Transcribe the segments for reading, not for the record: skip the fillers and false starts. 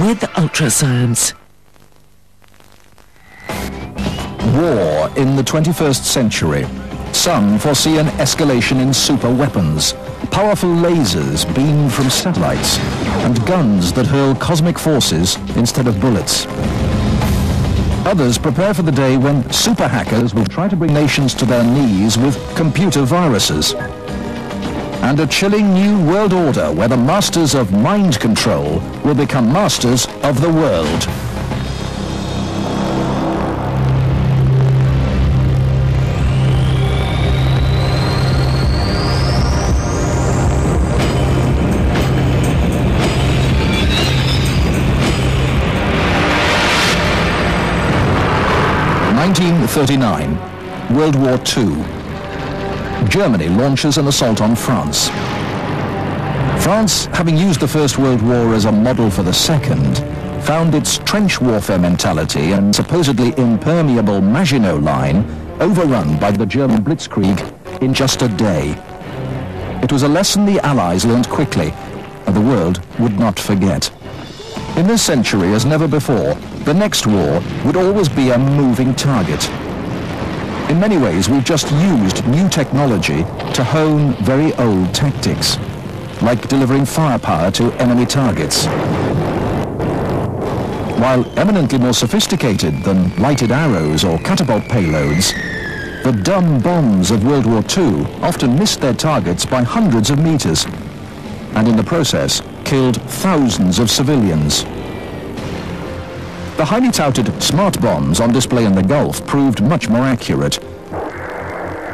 with UltraScience. War in the 21st century. Some foresee an escalation in super weapons, powerful lasers beamed from satellites, and guns that hurl cosmic forces instead of bullets. Others prepare for the day when super hackers will try to bring nations to their knees with computer viruses. And a chilling new world order where the masters of mind control will become masters of the world. (1939), World War II. Germany launches an assault on France. France, having used the First World War as a model for the Second, found its trench warfare mentality and supposedly impermeable Maginot Line overrun by the German Blitzkrieg in just a day. It was a lesson the Allies learned quickly, and the world would not forget. In this century, as never before, the next war would always be a moving target. In many ways, we've just used new technology to hone very old tactics, like delivering firepower to enemy targets. While eminently more sophisticated than lighted arrows or catapult payloads, the dumb bombs of World War II often missed their targets by hundreds of meters, and in the process killed thousands of civilians. The highly touted smart bombs on display in the Gulf proved much more accurate,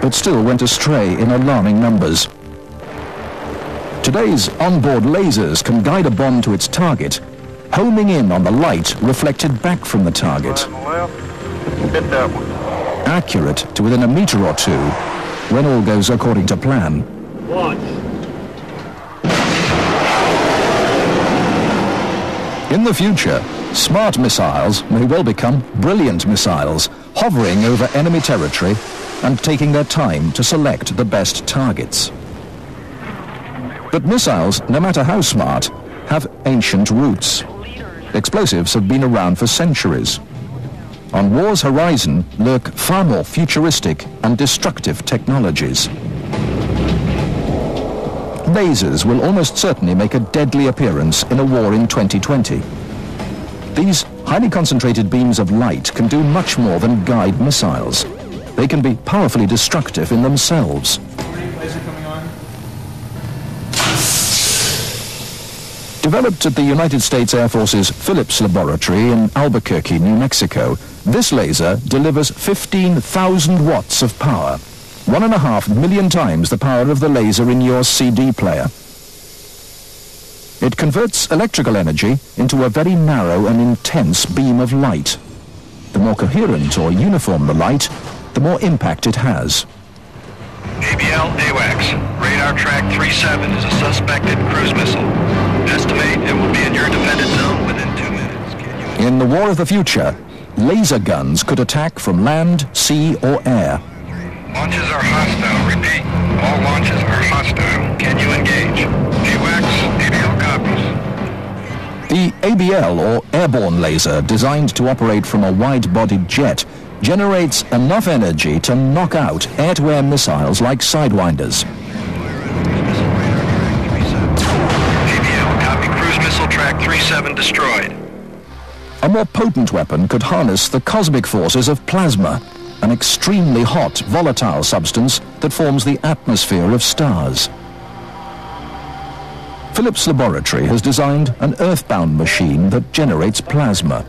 but still went astray in alarming numbers. Today's onboard lasers can guide a bomb to its target, homing in on the light reflected back from the target. Accurate to within a meter or two when all goes according to plan. In the future, smart missiles may well become brilliant missiles, hovering over enemy territory and taking their time to select the best targets. But missiles, no matter how smart, have ancient roots. Explosives have been around for centuries. On war's horizon lurk far more futuristic and destructive technologies. Lasers will almost certainly make a deadly appearance in a war in 2020. These highly concentrated beams of light can do much more than guide missiles. They can be powerfully destructive in themselves. Developed at the United States Air Force's Phillips Laboratory in Albuquerque, New Mexico, this laser delivers 15,000 watts of power, 1.5 million times the power of the laser in your CD player. It converts electrical energy into a very narrow and intense beam of light. The more coherent or uniform the light, the more impact it has. ABL AWACS, radar track 37 is a suspected cruise missile. Estimate it will be in your defended zone within 2 minutes. In the war of the future, laser guns could attack from land, sea or air. Launches are hostile. Repeat, all launches are hostile. Can you engage? AWACS, ABL copies. The ABL, or airborne laser, designed to operate from a wide-bodied jet, generates enough energy to knock out air-to-air missiles like Sidewinders. ABL, copy. Cruise missile track 37 destroyed. A more potent weapon could harness the cosmic forces of plasma, an extremely hot, volatile substance that forms the atmosphere of stars. Phillips Laboratory has designed an earthbound machine that generates plasma.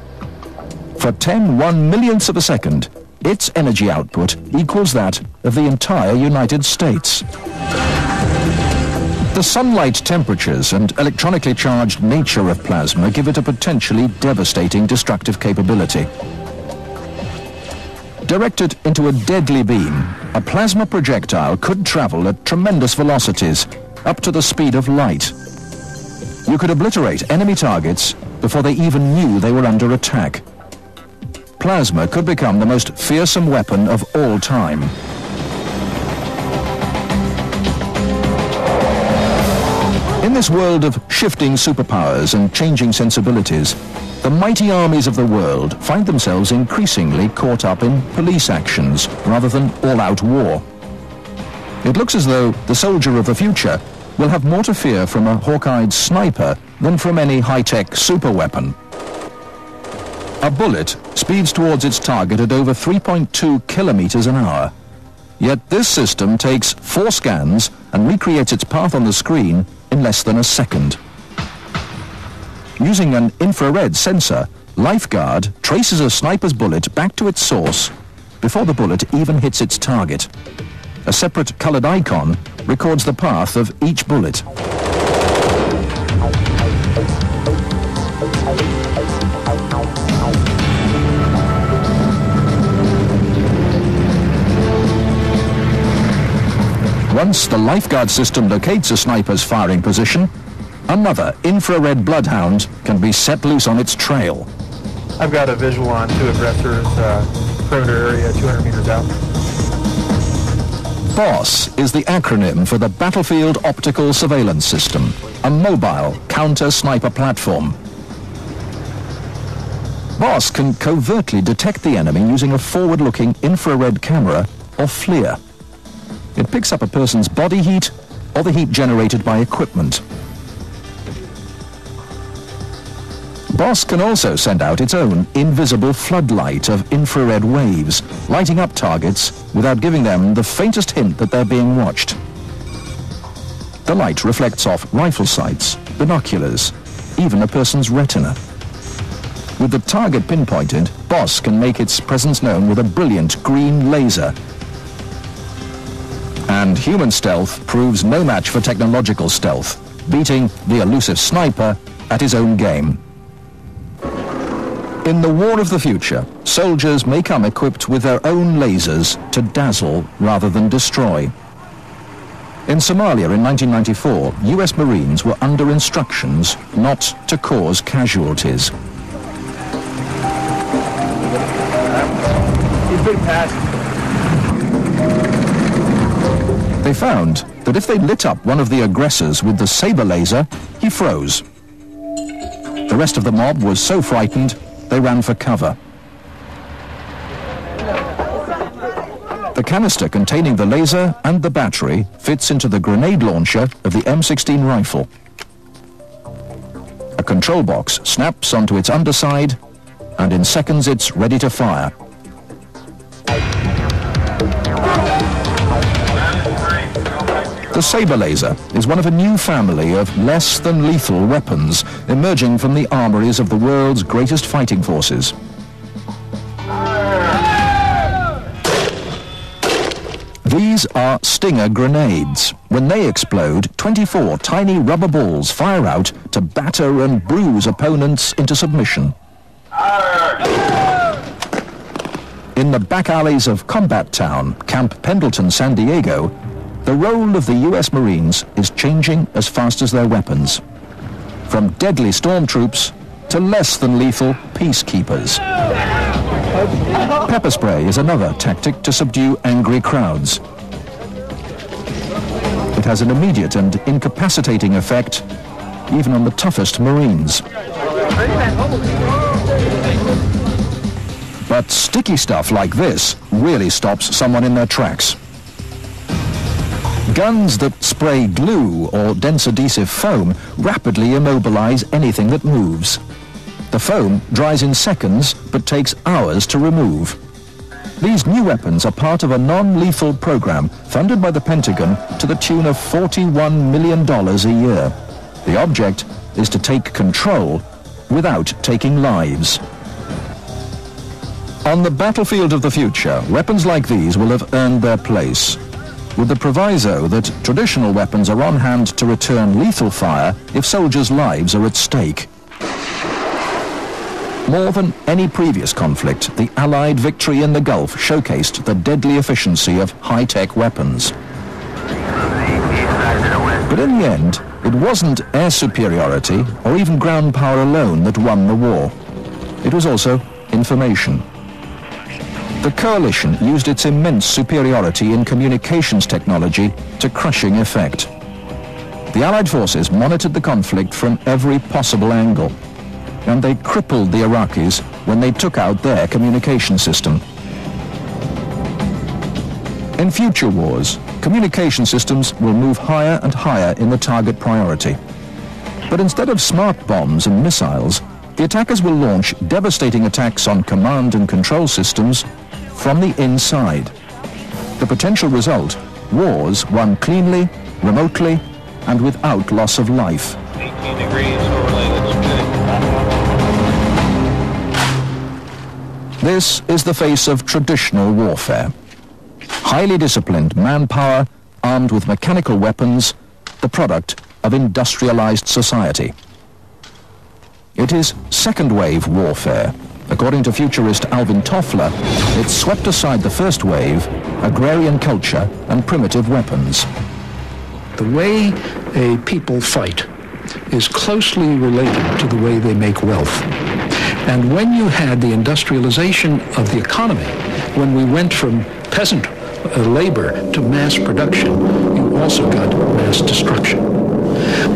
For 10 1/millionths of a second, its energy output equals that of the entire United States. The sunlight temperatures and electronically charged nature of plasma give it a potentially devastating destructive capability. Directed into a deadly beam, a plasma projectile could travel at tremendous velocities, up to the speed of light. You could obliterate enemy targets before they even knew they were under attack. Plasma could become the most fearsome weapon of all time. In this world of shifting superpowers and changing sensibilities, the mighty armies of the world find themselves increasingly caught up in police actions rather than all-out war. It looks as though the soldier of the future will have more to fear from a hawk-eyed sniper than from any high-tech superweapon. A bullet speeds towards its target at over 3.2 kilometers an hour. Yet this system takes 4 scans and recreates its path on the screen in less than a second. Using an infrared sensor, Lifeguard traces a sniper's bullet back to its source before the bullet even hits its target. A separate colored icon records the path of each bullet. Once the Lifeguard system locates a sniper's firing position, another infrared bloodhound can be set loose on its trail. I've got a visual on 2 aggressors, perimeter area 200 meters out. BOSS is the acronym for the Battlefield Optical Surveillance System, a mobile counter-sniper platform. BOSS can covertly detect the enemy using a forward-looking infrared camera or FLIR. It picks up a person's body heat or the heat generated by equipment. BOSS can also send out its own invisible floodlight of infrared waves, lighting up targets without giving them the faintest hint that they're being watched. The light reflects off rifle sights, binoculars, even a person's retina. With the target pinpointed, BOSS can make its presence known with a brilliant green laser. And human stealth proves no match for technological stealth, beating the elusive sniper at his own game. In the war of the future, soldiers may come equipped with their own lasers to dazzle rather than destroy. In Somalia in 1994, US Marines were under instructions not to cause casualties. They found that if they lit up one of the aggressors with the saber laser, he froze. The rest of the mob was so frightened, they ran for cover. The canister containing the laser and the battery fits into the grenade launcher of the M16 rifle. A control box snaps onto its underside, and in seconds it's ready to fire. The saber laser is one of a new family of less than lethal weapons emerging from the armories of the world's greatest fighting forces. These are Stinger grenades. When they explode, 24 tiny rubber balls fire out to batter and bruise opponents into submission. In the back alleys of Combat Town, Camp Pendleton, San Diego, the role of the US Marines is changing as fast as their weapons. From deadly stormtroops to less than lethal peacekeepers. Pepper spray is another tactic to subdue angry crowds. It has an immediate and incapacitating effect even on the toughest Marines. But sticky stuff like this really stops someone in their tracks. Guns that spray glue or dense adhesive foam rapidly immobilize anything that moves. The foam dries in seconds but takes hours to remove. These new weapons are part of a non-lethal program funded by the Pentagon to the tune of $41 million a year. The object is to take control without taking lives. On the battlefield of the future, weapons like these will have earned their place, with the proviso that traditional weapons are on hand to return lethal fire if soldiers' lives are at stake. More than any previous conflict, the Allied victory in the Gulf showcased the deadly efficiency of high-tech weapons. But in the end, it wasn't air superiority or even ground power alone that won the war. It was also information. The coalition used its immense superiority in communications technology to crushing effect. The Allied forces monitored the conflict from every possible angle, and they crippled the Iraqis when they took out their communication system. In future wars, communication systems will move higher and higher in the target priority. But instead of smart bombs and missiles, the attackers will launch devastating attacks on command and control systems from the inside. The potential result, wars won cleanly, remotely, and without loss of life. 18 degrees overlay, looks good. This is the face of traditional warfare. Highly disciplined manpower, armed with mechanical weapons, the product of industrialized society. It is second-wave warfare. According to futurist Alvin Toffler, it swept aside the first wave, agrarian culture and primitive weapons. The way a people fight is closely related to the way they make wealth. And when you had the industrialization of the economy, when we went from peasant labor to mass production, you also got mass destruction.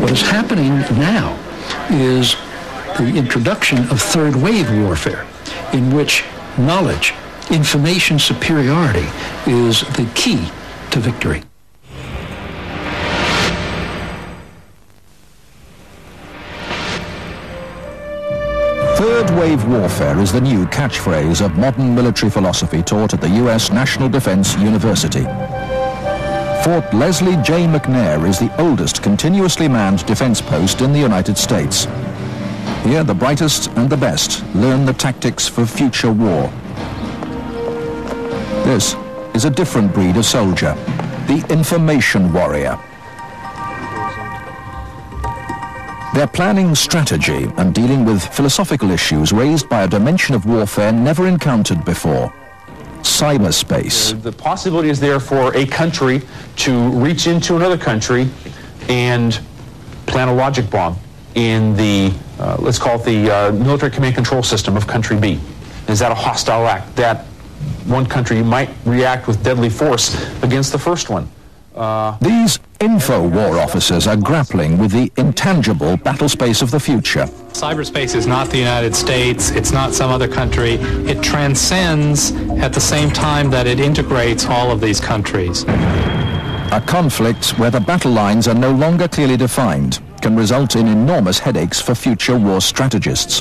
What is happening now is the introduction of third wave warfare, in which knowledge, information superiority is the key to victory. Third wave warfare is the new catchphrase of modern military philosophy taught at the U.S. National Defense University. Fort Leslie J. McNair is the oldest continuously manned defense post in the United States. Here, the brightest and the best learn the tactics for future war. This is a different breed of soldier, the information warrior. They're planning strategy and dealing with philosophical issues raised by a dimension of warfare never encountered before: cyberspace. The possibility is there for a country to reach into another country and plant a logic bomb in the, let's call it the military command control system of country B. Is that a hostile act? That one country might react with deadly force against the first one. These info war officers are grappling with the intangible battle space of the future. Cyberspace is not the United States, it's not some other country. It transcends at the same time that it integrates all of these countries. A conflict where the battle lines are no longer clearly defined can result in enormous headaches for future war strategists.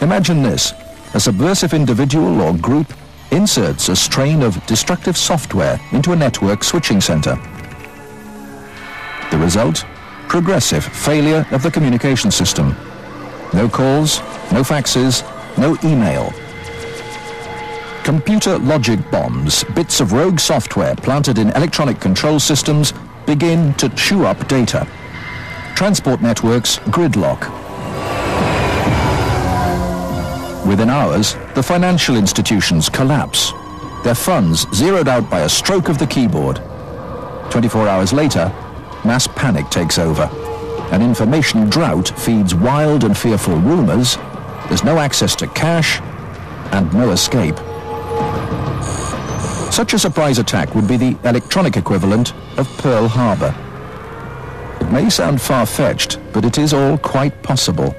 Imagine this: a subversive individual or group inserts a strain of destructive software into a network switching center. The result? Progressive failure of the communication system. No calls, no faxes, no email. Computer logic bombs, bits of rogue software planted in electronic control systems, begin to chew up data. Transport networks gridlock. Within hours, the financial institutions collapse. Their funds zeroed out by a stroke of the keyboard. 24 hours later, mass panic takes over. An information drought feeds wild and fearful rumors. There's no access to cash and no escape. Such a surprise attack would be the electronic equivalent of Pearl Harbor. It may sound far-fetched, but it is all quite possible.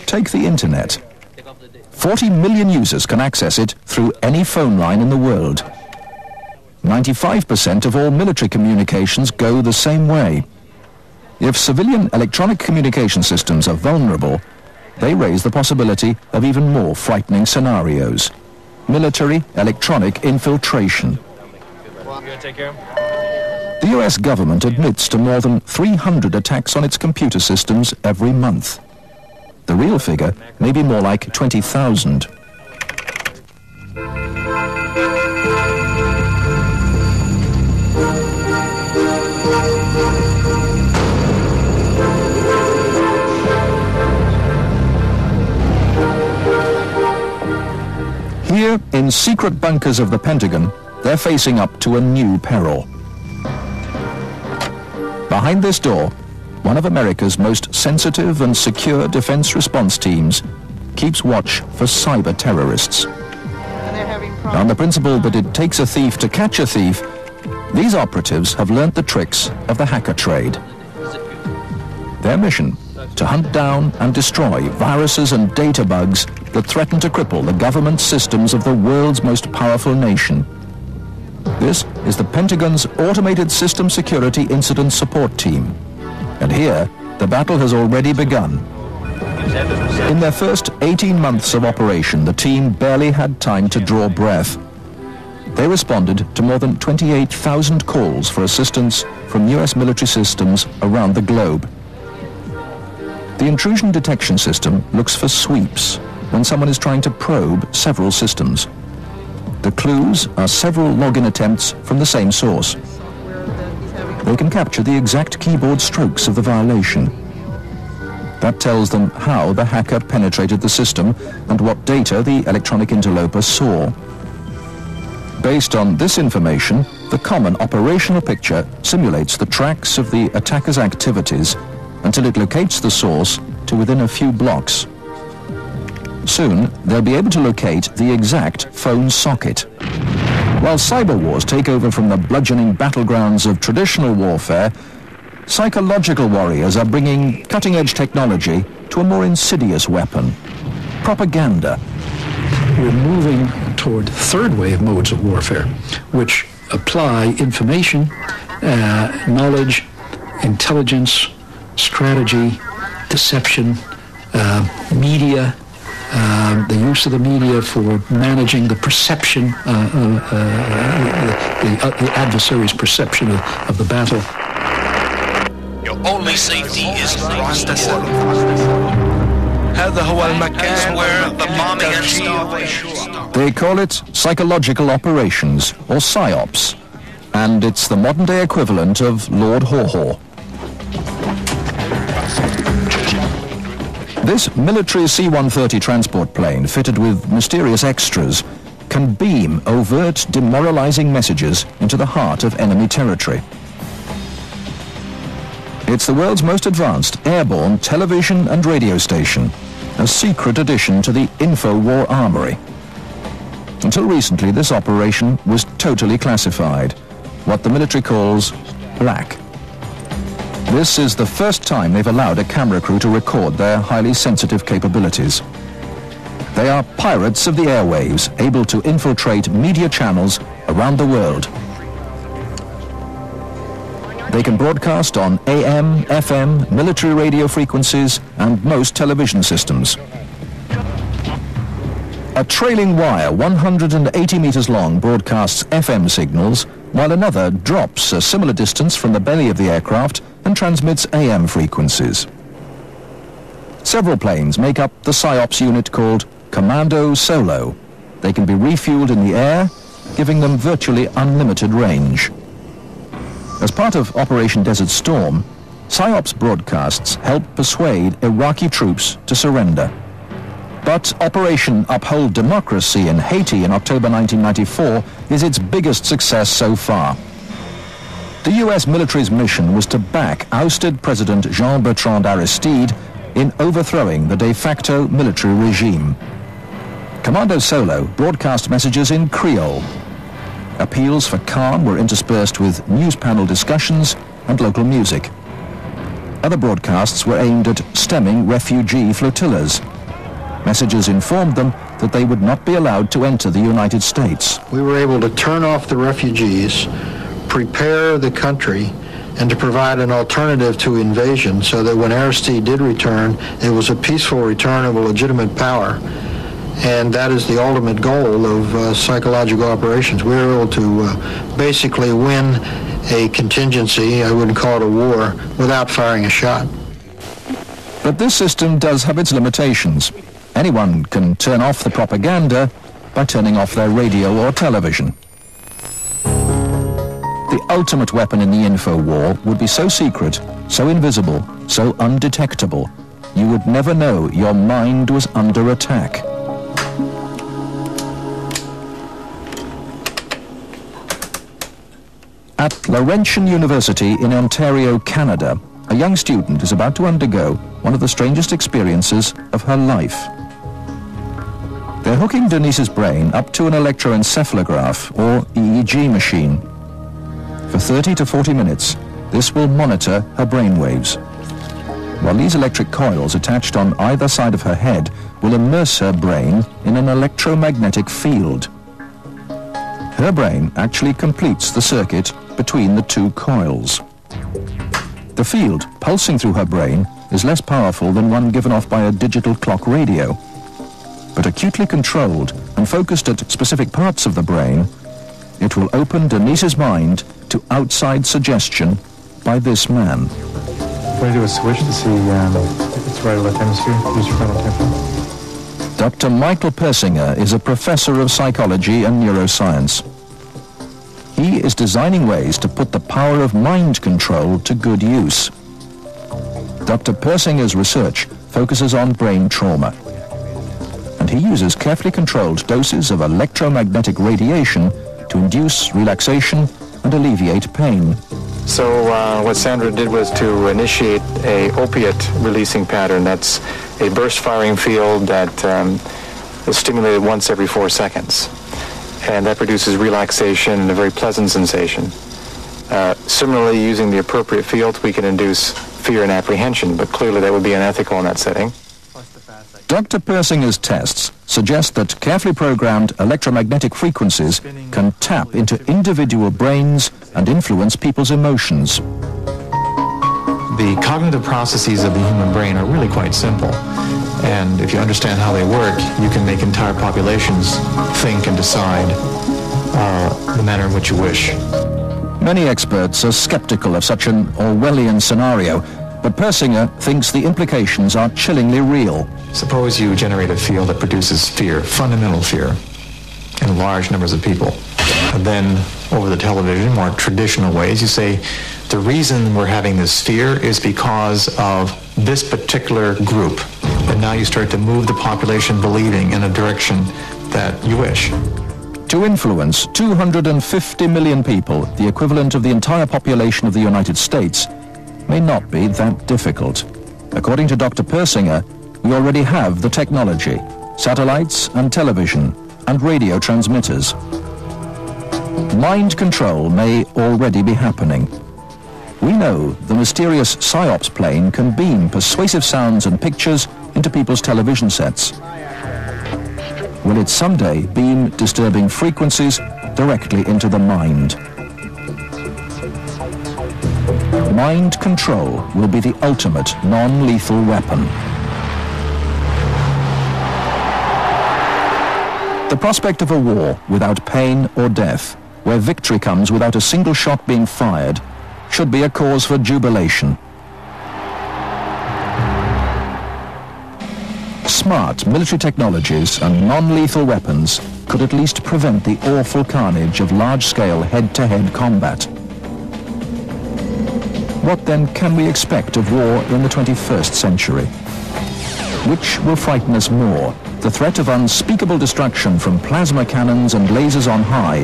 Take the internet. 40 million users can access it through any phone line in the world. 95% of all military communications go the same way. If civilian electronic communication systems are vulnerable, they raise the possibility of even more frightening scenarios: military electronic infiltration. The US government admits to more than 300 attacks on its computer systems every month. The real figure may be more like 20,000. Here, in secret bunkers of the Pentagon, they're facing up to a new peril. Behind this door, one of America's most sensitive and secure defense response teams keeps watch for cyber terrorists. On the principle that it takes a thief to catch a thief, These operatives have learnt the tricks of the hacker trade. Their mission, to hunt down and destroy viruses and data bugs that threaten to cripple the government systems of the world's most powerful nation. This is the Pentagon's Automated System Security Incident Support Team. And here, the battle has already begun. In their first 18 months of operation, the team barely had time to draw breath. They responded to more than 28,000 calls for assistance from US military systems around the globe. The intrusion detection system looks for sweeps when someone is trying to probe several systems. The clues are several login attempts from the same source. They can capture the exact keyboard strokes of the violation. That tells them how the hacker penetrated the system and what data the electronic interloper saw. Based on this information, the common operational picture simulates the tracks of the attacker's activities until it locates the source to within a few blocks. Soon, they'll be able to locate the exact phone socket. While cyber wars take over from the bludgeoning battlegrounds of traditional warfare, psychological warriors are bringing cutting-edge technology to a more insidious weapon: propaganda. We're moving toward third-wave modes of warfare, which apply information, knowledge, intelligence, strategy, deception, media, the use of the media for managing the perception, the adversary's perception of the battle. Your only safety is across the border. هذا هو المكان where the bombing and starvation. They call it psychological operations, or PSYOPs, and it's the modern-day equivalent of Lord Haw-Haw. This military C-130 transport plane, fitted with mysterious extras, can beam overt, demoralizing messages into the heart of enemy territory. It's the world's most advanced airborne television and radio station, a secret addition to the InfoWar armory. Until recently, this operation was totally classified, what the military calls black. This is the first time they've allowed a camera crew to record their highly sensitive capabilities. They are pirates of the airwaves, able to infiltrate media channels around the world. They can broadcast on AM, FM, military radio frequencies, and most television systems. A trailing wire 180 meters long broadcasts FM signals, while another drops a similar distance from the belly of the aircraft and transmits AM frequencies. Several planes make up the PSYOPs unit called Commando Solo. They can be refueled in the air, giving them virtually unlimited range. As part of Operation Desert Storm, PSYOPs broadcasts helped persuade Iraqi troops to surrender. But Operation Uphold Democracy in Haiti in October 1994 is its biggest success so far. The US military's mission was to back ousted President Jean-Bertrand Aristide in overthrowing the de facto military regime. Commando Solo broadcast messages in Creole. Appeals for calm were interspersed with news panel discussions and local music. Other broadcasts were aimed at stemming refugee flotillas. Messages informed them that they would not be allowed to enter the United States. We were able to turn off the refugees, prepare the country, and to provide an alternative to invasion so that when Aristide did return, it was a peaceful return of a legitimate power. And that is the ultimate goal of psychological operations. We were able to basically win a contingency, I wouldn't call it a war, without firing a shot. But this system does have its limitations. Anyone can turn off the propaganda by turning off their radio or television. The ultimate weapon in the info war would be so secret, so invisible, so undetectable, you would never know your mind was under attack. At Laurentian University in Ontario, Canada, a young student is about to undergo one of the strangest experiences of her life. They're hooking Denise's brain up to an electroencephalograph, or EEG machine. For 30 to 40 minutes, this will monitor her brainwaves. While these electric coils attached on either side of her head will immerse her brain in an electromagnetic field. Her brain actually completes the circuit between the two coils. The field pulsing through her brain is less powerful than one given off by a digital clock radio, but acutely controlled and focused at specific parts of the brain, it will open Denise's mind to outside suggestion by this man. What do you do, a switch to see if it's right or left hemisphere? Use your frontal temporal. Dr. Michael Persinger is a professor of psychology and neuroscience. He is designing ways to put the power of mind control to good use. Dr. Persinger's research focuses on brain trauma, and he uses carefully controlled doses of electromagnetic radiation to induce relaxation and alleviate pain. So what Sandra did was to initiate a opiate releasing pattern. That's a burst firing field that is stimulated once every 4 seconds. And that produces relaxation and a very pleasant sensation. Similarly, using the appropriate fields, we can induce fear and apprehension, but clearly that would be unethical in that setting. Dr. Persinger's tests suggest that carefully programmed electromagnetic frequencies can tap into individual brains and influence people's emotions. The cognitive processes of the human brain are really quite simple. And if you understand how they work, you can make entire populations think and decide the manner in which you wish. Many experts are skeptical of such an Orwellian scenario, but Persinger thinks the implications are chillingly real. Suppose you generate a field that produces fear, fundamental fear, in large numbers of people. And then, over the television, more traditional ways, you say, the reason we're having this fear is because of this particular group. And now you start to move the population believing in a direction that you wish. To influence 250 million people, the equivalent of the entire population of the United States, may not be that difficult. According to Dr. Persinger, we already have the technology, satellites and television and radio transmitters. Mind control may already be happening. We know the mysterious PSYOPs plane can beam persuasive sounds and pictures into people's television sets. Will it someday beam disturbing frequencies directly into the mind? Mind control will be the ultimate non-lethal weapon. The prospect of a war without pain or death, where victory comes without a single shot being fired, should be a cause for jubilation. Smart military technologies and non-lethal weapons could at least prevent the awful carnage of large-scale head-to-head combat. What then can we expect of war in the 21st century? Which will frighten us more, the threat of unspeakable destruction from plasma cannons and lasers on high,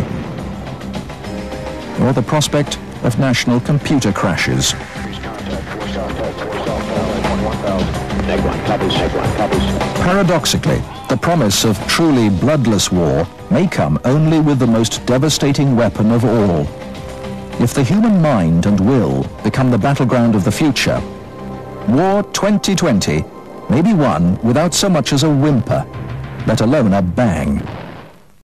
or the prospect of national computer crashes? Paradoxically, the promise of truly bloodless war may come only with the most devastating weapon of all. If the human mind and will become the battleground of the future, War 2020 may be won without so much as a whimper, let alone a bang.